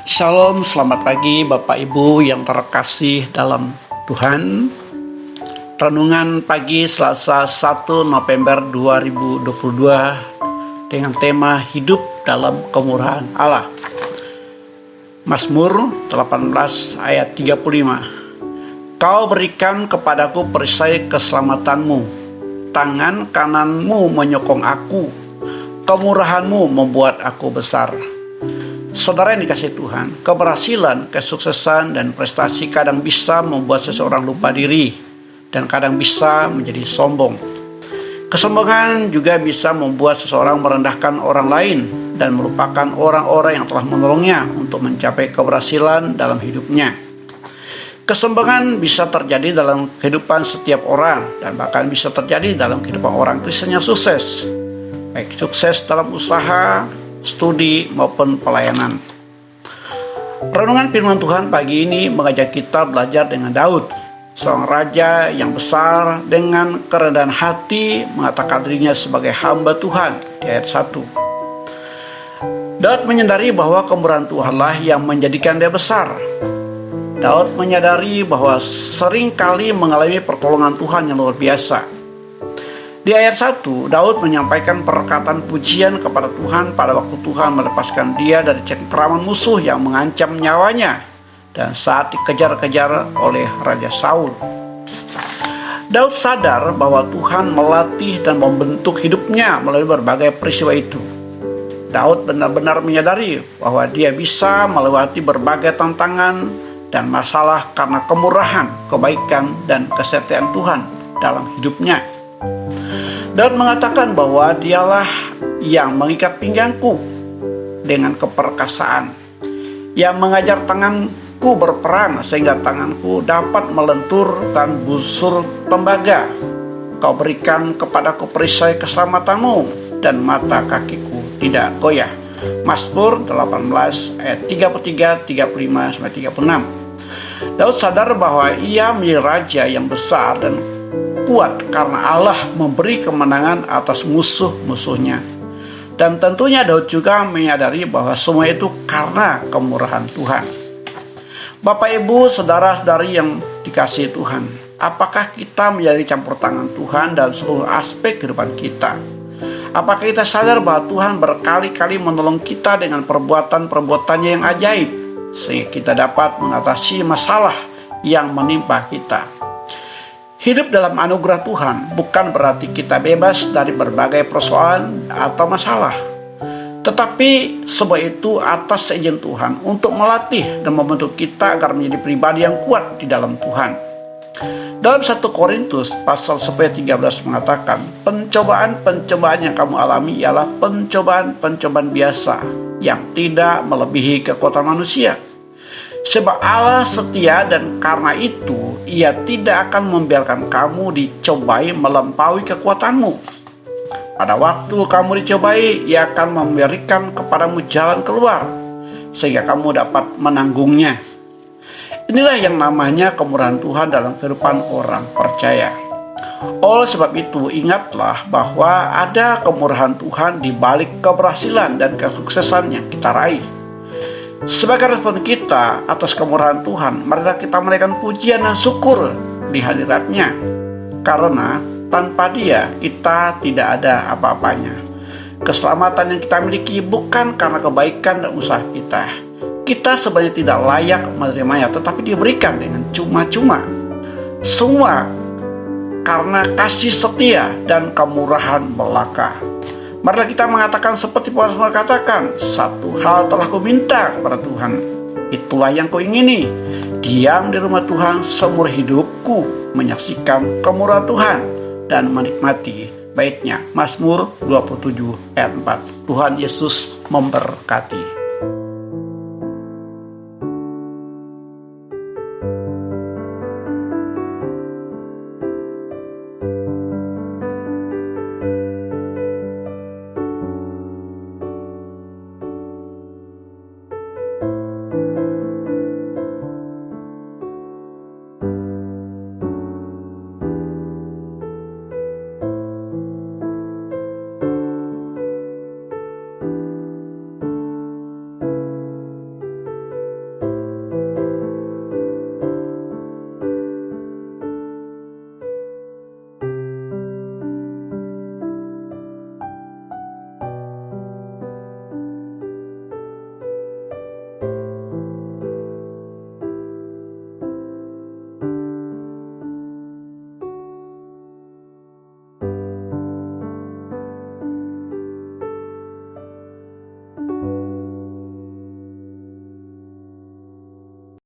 Shalom, selamat pagi Bapak Ibu yang terkasih dalam Tuhan. Renungan pagi Selasa 1 November 2022 dengan tema hidup dalam kemurahan Allah. Mazmur 18 ayat 35. Kau berikan kepadaku perisai keselamatanmu, tangan kananmu menyokong aku, kemurahanmu membuat aku besar. Saudara yang dikasihi Tuhan, keberhasilan, kesuksesan, dan prestasi kadang bisa membuat seseorang lupa diri dan kadang bisa menjadi sombong. Kesombongan juga bisa membuat seseorang merendahkan orang lain dan melupakan orang-orang yang telah menolongnya untuk mencapai keberhasilan dalam hidupnya. Kesombongan bisa terjadi dalam kehidupan setiap orang dan bahkan bisa terjadi dalam kehidupan orang Kristen yang sukses, baik sukses dalam usaha, studi maupun pelayanan. Renungan firman Tuhan pagi ini mengajak kita belajar dengan Daud, seorang raja yang besar dengan kerendahan hati mengatakan dirinya sebagai hamba Tuhan di ayat 1. Daud menyadari bahwa kemurahan Tuhanlah yang menjadikan dia besar. Daud menyadari bahwa seringkali mengalami pertolongan Tuhan yang luar biasa. Di ayat 1, Daud menyampaikan perkataan pujian kepada Tuhan pada waktu Tuhan melepaskan dia dari cengkraman musuh yang mengancam nyawanya dan saat dikejar-kejar oleh Raja Saul. Daud sadar bahwa Tuhan melatih dan membentuk hidupnya melalui berbagai peristiwa itu. Daud benar-benar menyadari bahwa dia bisa melewati berbagai tantangan dan masalah karena kemurahan, kebaikan, dan kesetiaan Tuhan dalam hidupnya. Daud mengatakan bahwa dialah yang mengikat pinggangku dengan keperkasaan, yang mengajar tanganku berperang sehingga tanganku dapat melenturkan busur tembaga. Kau berikan kepadaku perisai keselamatanmu dan mata kakiku tidak goyah. Mazmur 18 ayat 33, 35 sampai 36. Daud sadar bahwa ia menjadi raja yang besar dan kuat karena Allah memberi kemenangan atas musuh-musuhnya. Dan tentunya Daud juga menyadari bahwa semua itu karena kemurahan Tuhan. Bapak Ibu, saudara-saudari yang dikasihi Tuhan, apakah kita menjadi campur tangan Tuhan dalam seluruh aspek kehidupan kita? Apakah kita sadar bahwa Tuhan berkali-kali menolong kita dengan perbuatan-perbuatannya yang ajaib sehingga kita dapat mengatasi masalah yang menimpa kita? Hidup dalam anugerah Tuhan bukan berarti kita bebas dari berbagai persoalan atau masalah. Tetapi semua itu atas seizin Tuhan untuk melatih dan membentuk kita agar menjadi pribadi yang kuat di dalam Tuhan. Dalam 1 Korintus pasal 10-13 mengatakan, pencobaan-pencobaan yang kamu alami ialah pencobaan-pencobaan biasa yang tidak melebihi kekuatan manusia. Sebab Allah setia dan karena itu Ia tidak akan membiarkan kamu dicobai melampaui kekuatanmu. Pada waktu kamu dicobai, Ia akan memberikan kepadamu jalan keluar sehingga kamu dapat menanggungnya. Inilah yang namanya kemurahan Tuhan dalam kehidupan orang percaya. Oleh sebab itu, ingatlah bahwa ada kemurahan Tuhan di balik keberhasilan dan kesuksesan yang kita raih. Sebagai respon kita atas kemurahan Tuhan, marilah kita menaikkan pujian dan syukur di hadirat-Nya. Karena tanpa Dia, kita tidak ada apa-apanya. Keselamatan yang kita miliki bukan karena kebaikan dan usaha kita. Kita sebenarnya tidak layak menerimanya, tetapi diberikan dengan cuma-cuma. Semua karena kasih setia dan kemurahan belaka. Marilah kita mengatakan seperti Paulus mengatakan, satu hal telah kuminta kepada Tuhan, itulah yang kuingini, diam di rumah Tuhan seumur hidupku, menyaksikan kemurahan Tuhan dan menikmati bait-Nya. Mazmur 27 ayat 4. Tuhan Yesus memberkati.